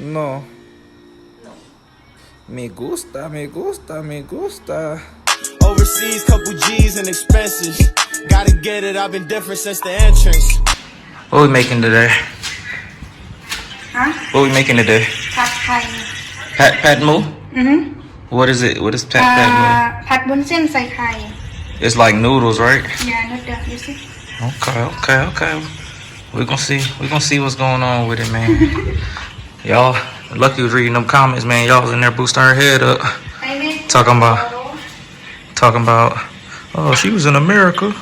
No. Me gusta, me gusta, me gusta. Overseas, couple G's and expenses. Gotta get it, I've been different since the entrance. What we making today? Huh? What we making today? Pad Thai. Pad moo? Mm-hmm. What is it? What is pad moo? Pad bun sen sai khai. It's like noodles, right? Yeah, noodle. You see? Okay. We're gonna see what's going on with it, man. Y'all, Lucky was reading them comments, man. Y'all was in there boosting her head up. Talking about, oh, she was in America.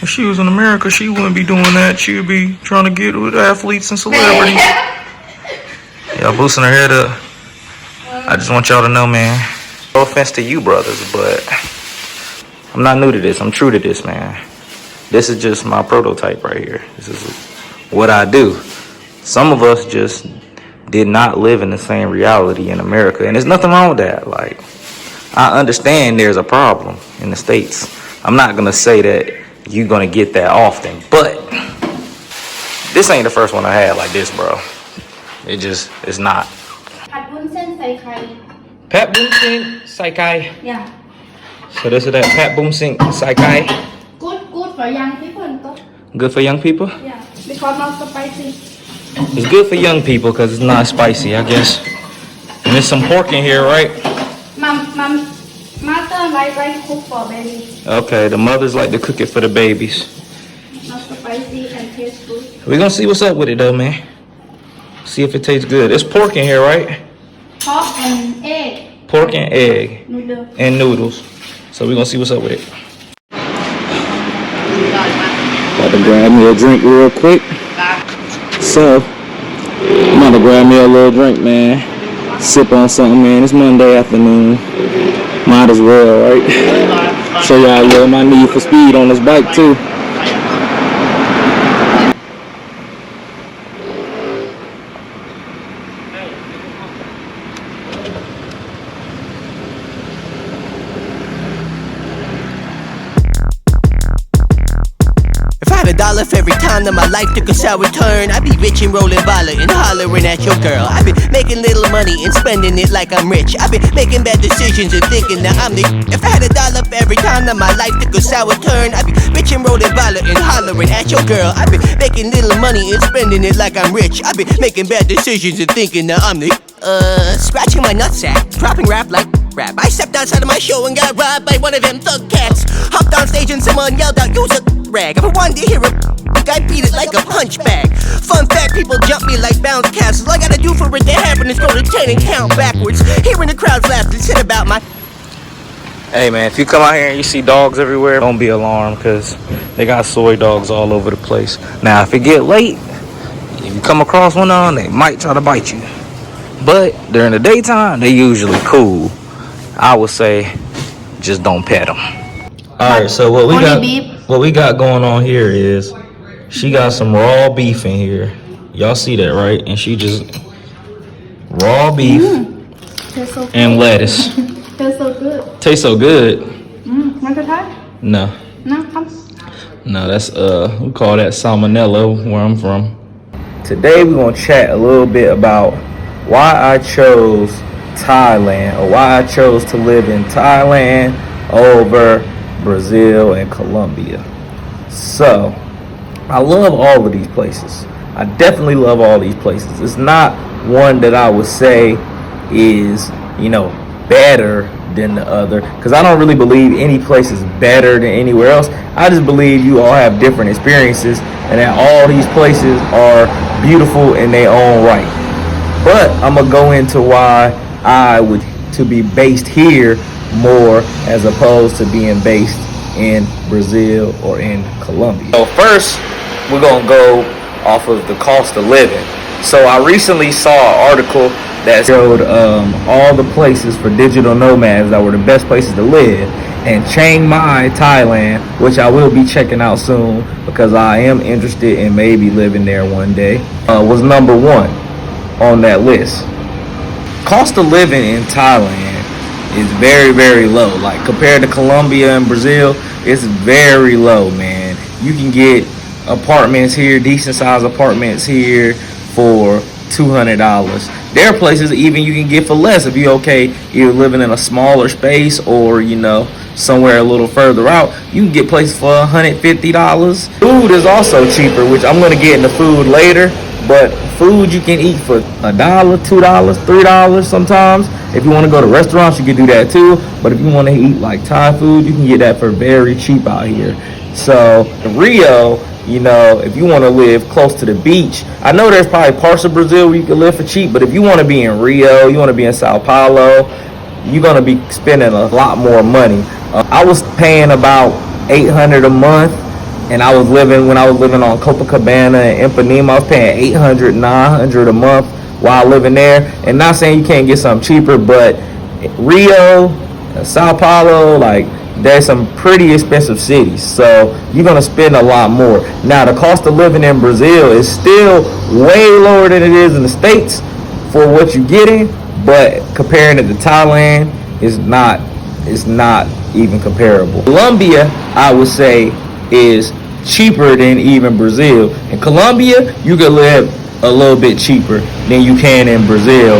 If she was in America, she wouldn't be doing that. She would be trying to get with athletes and celebrities. Y'all boosting her head up. I just want y'all to know, man. No offense to you brothers, but I'm not new to this. I'm true to this, man. This is just my prototype right here. This is what I do. Some of us just did not live in the same reality in America, and there's nothing wrong with that. Like, I understand there's a problem in the States. I'm not gonna say that you're gonna get that often, but this ain't the first one I had like this, bro. It's not. Pad bun sen sai khai. Pat Boom Sing Sai Kai. Yeah. So this is that Pat Boom Sing Sai Kai. Good for young people. Good for young people? Yeah, because not spicy. It's good for young people because it's not spicy, I guess. And there's some pork in here, right? Mother like cook for baby. Okay, the mothers like to cook it for the babies. Not spicy and taste good. We're gonna see what's up with it though, man. See if it tastes good. There's pork in here, right? Pork and egg. Pork and egg. Noodle. And noodles. So we're gonna see what's up with it. About to grab me a drink real quick. So, I'm about to grab me a little drink, man. Sip on something, man. It's Monday afternoon. Might as well, right? Show y'all a little my need for speed on this bike, too. $1 for every time that my life took a sour turn. I be rich and rolling baller and hollering at your girl. I be making little money and spending it like I'm rich. I be making bad decisions and thinking that I'm the. If I had $1 for every time that my life took a sour turn, I be rich and rolling baller and hollering at your girl. I be making little money and spending it like I'm rich. I be making bad decisions and thinking that I'm the. Scratching my nutsack, dropping rap like rap. I stepped outside of my show and got robbed by one of them thug cats. Hopped on stage and someone yelled out, "Use a rag." If I wanted to hear it, I beat it like a punch bag. Fun fact, people jump me like bounce castles. All I gotta do for it to happen is go to 10 and count backwards. Hearing the crowds laugh and shit about my. Hey man, if you come out here and you see dogs everywhere, don't be alarmed because they got soy dogs all over the place. Now, if it get late, if you come across one of them, they might try to bite you. But during the daytime, they usually cool. I would say, just don't pet them. All right, so what we got going on here is she got some raw beef in here. Y'all see that, right? And she just raw beef So and lettuce. Tastes so good. Tastes so good. Want to try? No. No, come. No, that's we call that salmonella where I'm from. Today we're gonna chat a little bit about why I chose Thailand, or why I chose to live in Thailand over Brazil and Colombia. So, I love all of these places. I definitely love all these places. It's not one that I would say is, better than the other, because I don't really believe any place is better than anywhere else. I just believe you all have different experiences and that all these places are beautiful in their own right. But I'm gonna go into why I would to be based here more as opposed to being based in Brazil or in Colombia. So first, we're gonna go off of the cost of living. So I recently saw an article that showed all the places for digital nomads that were the best places to live, and Chiang Mai, Thailand, which I will be checking out soon because I am interested in maybe living there one day, was number one on that list. Cost of living in Thailand is very, very low. Like compared to Colombia and Brazil, it's very low, man. You can get apartments here, decent sized apartments here for $200. There are places even you can get for less if you're okay, you're living in a smaller space, or you know, somewhere a little further out. You can get places for $150. Food is also cheaper, which I'm gonna get into food later. But food you can eat for $1, $2, $3 sometimes. If you want to go to restaurants, you can do that too. But if you want to eat like Thai food, you can get that for very cheap out here. So in Rio, you know, if you want to live close to the beach, I know there's probably parts of Brazil where you can live for cheap. But if you want to be in Rio, you want to be in Sao Paulo, you're going to be spending a lot more money. I was paying about $800 a month. And when I was living on Copacabana and Ipanema, I was paying $800, $900 a month while living there. And not saying you can't get something cheaper, but Rio, Sao Paulo, like, there's some pretty expensive cities. So you're going to spend a lot more. Now, the cost of living in Brazil is still way lower than it is in the States for what you're getting. But comparing it to Thailand, it's not even comparable. Colombia, I would say, is cheaper than even Brazil. In Colombia, you can live a little bit cheaper than you can in Brazil.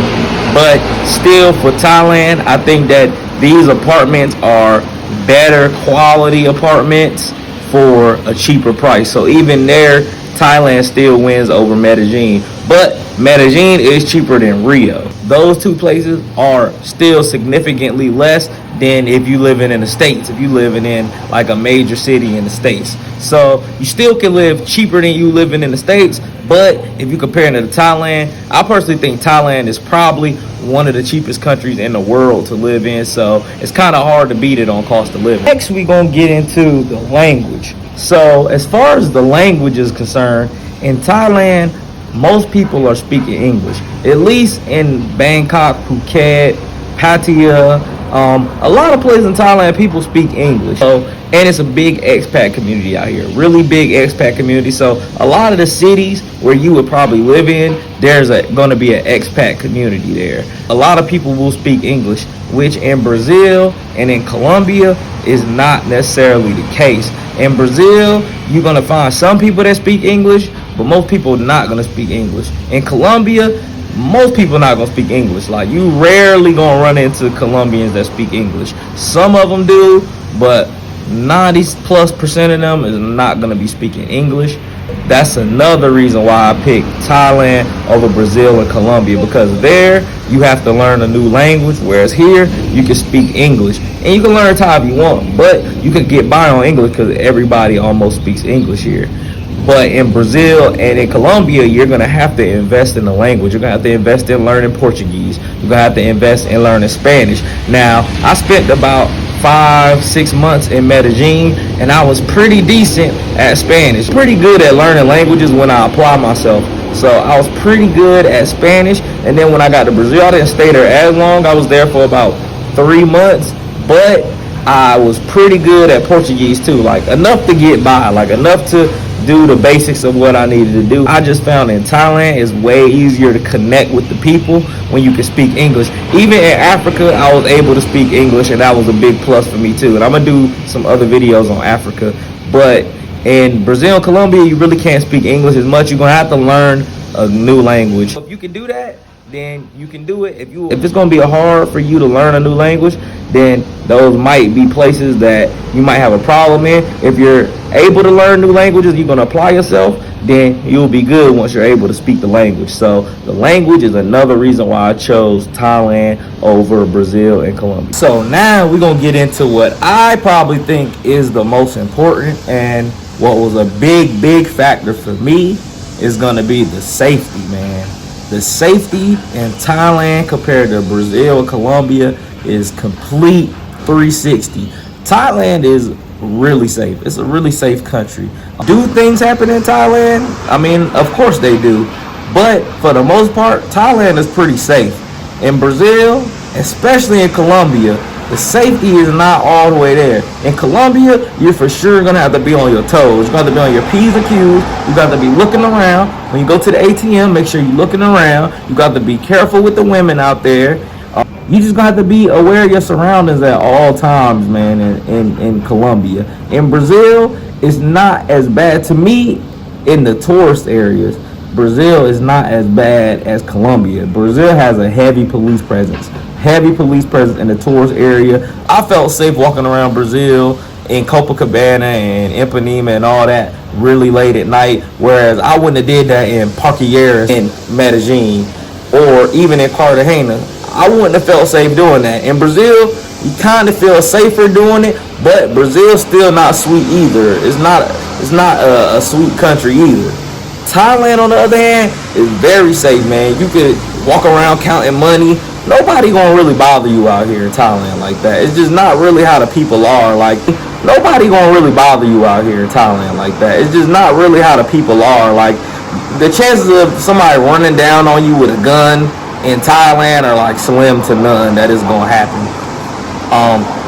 But still, for Thailand, I think that these apartments are better quality apartments for a cheaper price. So even there, Thailand still wins over Medellin. But Medellin is cheaper than Rio. Those two places are still significantly less than if you living in the States, if you living in like a major city in the States. So you still can live cheaper than you living in the States, but if you compare it to Thailand, I personally think Thailand is probably one of the cheapest countries in the world to live in, so it's kind of hard to beat it on cost of living. Next, we're going to get into the language. So as far as the language is concerned, in Thailand, most people are speaking English. At least in Bangkok, Phuket, Pattaya, a lot of places in Thailand, people speak English. So, and it's a big expat community out here, really big expat community. So a lot of the cities where you would probably live in, there's going to be an expat community there. A lot of people will speak English, which in Brazil and in Colombia is not necessarily the case. In Brazil, you're going to find some people that speak English, but most people are not going to speak English. In Colombia, most people not going to speak English. Like, you rarely going to run into Colombians that speak English. Some of them do, but 90+% of them is not going to be speaking English. That's another reason why I picked Thailand over Brazil and Colombia, because there you have to learn a new language, whereas here you can speak English. And you can learn Thai if you want, but you can get by on English because everybody almost speaks English here. But in Brazil and in Colombia, you're going to have to invest in the language. You're going to have to invest in learning Portuguese. You're going to have to invest in learning Spanish. Now, I spent about 5-6 months in Medellin, and I was pretty decent at Spanish. Pretty good at learning languages when I apply myself. So I was pretty good at Spanish. And then when I got to Brazil, I didn't stay there as long. I was there for about 3 months. But I was pretty good at Portuguese too. Like, enough to get by. Like, enough to do the basics of what I needed to do. I just found in Thailand it's way easier to connect with the people when you can speak English. Even in Africa, I was able to speak English, and that was a big plus for me too. And I'm gonna do some other videos on Africa. But in Brazil and Colombia, you really can't speak English as much. You're gonna have to learn a new language. If you can do that, then you can do it. If it's gonna be hard for you to learn a new language, then those might be places that you might have a problem in. If you're able to learn new languages, you're gonna apply yourself, then you'll be good once you're able to speak the language. So the language is another reason why I chose Thailand over Brazil and Colombia. So now we're gonna get into what I probably think is the most important, and what was a big factor for me is gonna be the safety, man. The safety in Thailand compared to Brazil and Colombia is complete 360. Thailand is really safe. It's a really safe country. Do things happen in Thailand? I mean, of course they do. But for the most part, Thailand is pretty safe. In Brazil, especially in Colombia, the safety is not all the way there. In Colombia, you're for sure gonna have to be on your toes. You're gonna have to be on your P's and Q's. You got to be looking around. When you go to the ATM, make sure you're looking around. You got to be careful with the women out there. You just got to be aware of your surroundings at all times, man, in Colombia. In Brazil, it's not as bad to me in the tourist areas. Brazil is not as bad as Colombia. Brazil has a heavy police presence in the tourist area. I felt safe walking around Brazil in Copacabana and Ipanema and all that really late at night, whereas I wouldn't have did that in Parqueiras in Medellin or even in Cartagena. I wouldn't have felt safe doing that. In Brazil, you kind of feel safer doing it, but Brazil's still not sweet either. It's not a sweet country either. Thailand, on the other hand, is very safe, man. You could walk around counting money. Nobody gonna really bother you out here in Thailand like that. It's just not really how the people are. Like, nobody gonna really bother you out here in Thailand like that. It's just not really how the people are. Like, the chances of somebody running down on you with a gun in Thailand are like slim to none that is gonna happen.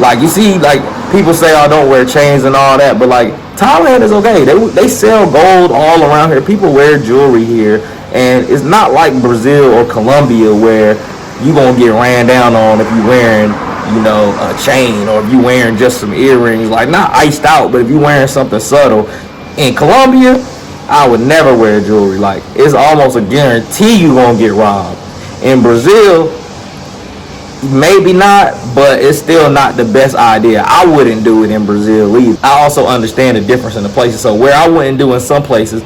Like, you see, like, people say, oh, don't wear chains and all that, but like, Thailand is okay. They sell gold all around here. People wear jewelry here, and it's not like Brazil or Colombia where you gonna get ran down on if you wearing, you know, a chain, or if you wearing just some earrings, like not iced out, but if you wearing something subtle. In Colombia, I would never wear jewelry. Like, it's almost a guarantee you gonna get robbed. In Brazil, maybe not, but it's still not the best idea. I wouldn't do it in Brazil either. I also understand the difference in the places. So where I wouldn't do in some places,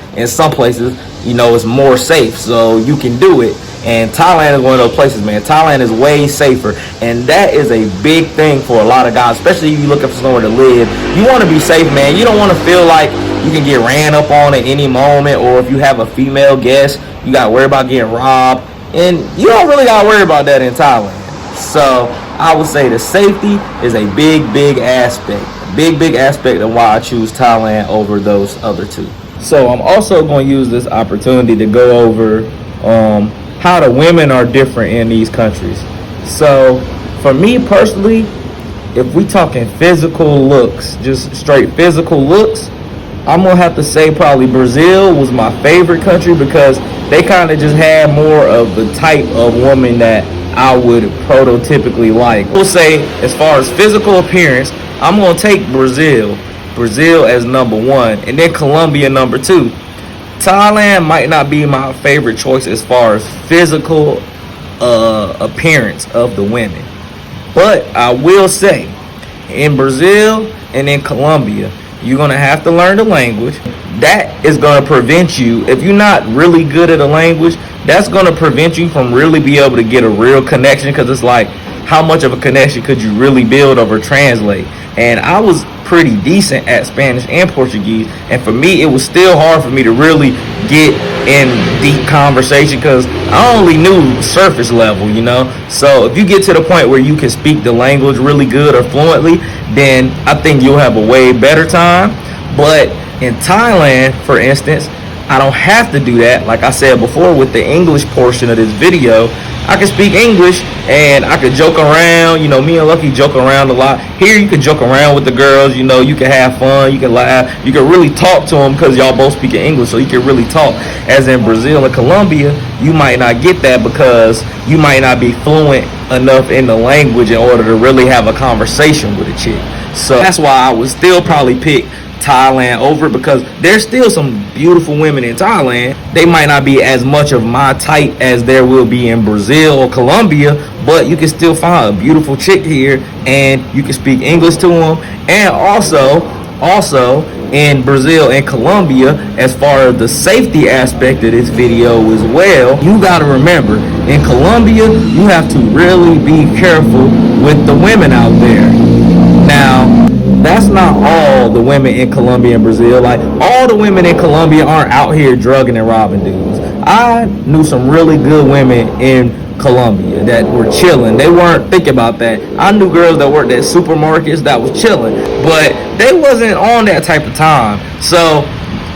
you know, it's more safe, so you can do it. And Thailand is one of those places, man. Thailand is way safer, and that is a big thing for a lot of guys, especially if you're looking for somewhere to live. You want to be safe, man. You don't want to feel like you can get ran up on at any moment, or if you have a female guest, you got to worry about getting robbed. And you don't really got to worry about that in Thailand. So I would say the safety is a big aspect. Big aspect of why I choose Thailand over those other two. So I'm also going to use this opportunity to go over how the women are different in these countries. So for me personally, if we talking physical looks, just straight physical looks, I'm gonna have to say probably Brazil was my favorite country, because they kind of just had more of the type of woman that I would prototypically like. We'll say, as far as physical appearance, I'm gonna take Brazil as number one, and then Colombia number two. Thailand might not be my favorite choice as far as physical appearance of the women, but I will say, in Brazil and in Colombia, you're gonna have to learn the language. That is gonna prevent you, if you're not really good at a language, that's gonna prevent you from really be able to get a real connection, because it's like, how much of a connection could you really build over translate? And I was pretty decent at Spanish and Portuguese, and for me, it was still hard for me to really get in deep conversation, because I only knew surface level, you know. So if you get to the point where you can speak the language really good or fluently, then I think you'll have a way better time. But in Thailand, for instance, I don't have to do that. Like I said before, with the English portion of this video, I can speak English and I could joke around. You know, me and Lucky joke around a lot. Here you can joke around with the girls, you know, you can have fun, you can laugh, you can really talk to them because y'all both speak English, so you can really talk. As in Brazil and Colombia, you might not get that because you might not be fluent enough in the language in order to really have a conversation with a chick. So that's why I would still probably pick Thailand over, because there's still some beautiful women in Thailand. They might not be as much of my type as there will be in Brazil or Colombia, but you can still find a beautiful chick here and you can speak English to them. And also in Brazil and Colombia, as far as the safety aspect of this video as well, you got to remember, in Colombia you have to really be careful with the women out there. Now, that's not all the women in Colombia and Brazil. Like, all the women in Colombia aren't out here drugging and robbing dudes. I knew some really good women in Colombia that were chilling. They weren't thinking about that. I knew girls that worked at supermarkets that was chilling, but they wasn't on that type of time. So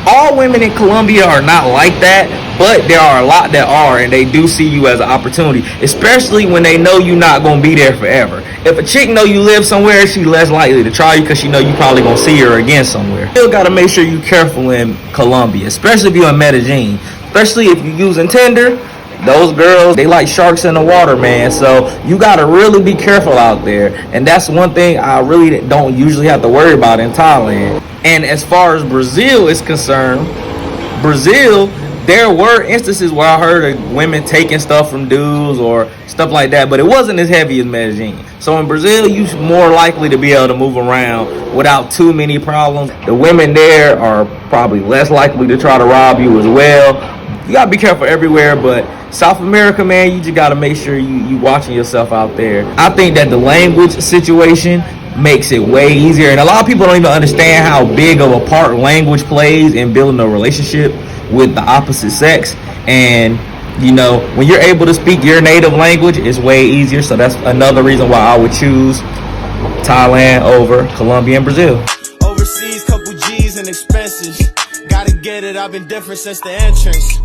all women in Colombia are not like that, but there are a lot that are, and they do see you as an opportunity, especially when they know you're not going to be there forever. If a chick know you live somewhere, she less likely to try you because she know you probably going to see her again somewhere. Still got to make sure you're careful in Colombia, especially if you're in Medellin, especially if you're using Tinder. Those girls, they like sharks in the water, man. So you got to really be careful out there. And that's one thing I really don't usually have to worry about in Thailand. And as far as Brazil is concerned, Brazil there were instances where I heard of women taking stuff from dudes or stuff like that, but it wasn't as heavy as Medellin. So in Brazil, you're more likely to be able to move around without too many problems. The women there are probably less likely to try to rob you as well. You gotta be careful everywhere, but South America, man, you just gotta make sure you watching yourself out there. I think that the language situation makes it way easier, and a lot of people don't even understand how big of a part language plays in building a relationship with the opposite sex. And you know, when you're able to speak your native language, it's way easier. So that's another reason why I would choose Thailand over Colombia and Brazil. Overseas, couple G's and expenses. Gotta get it, I've been different since the entrance.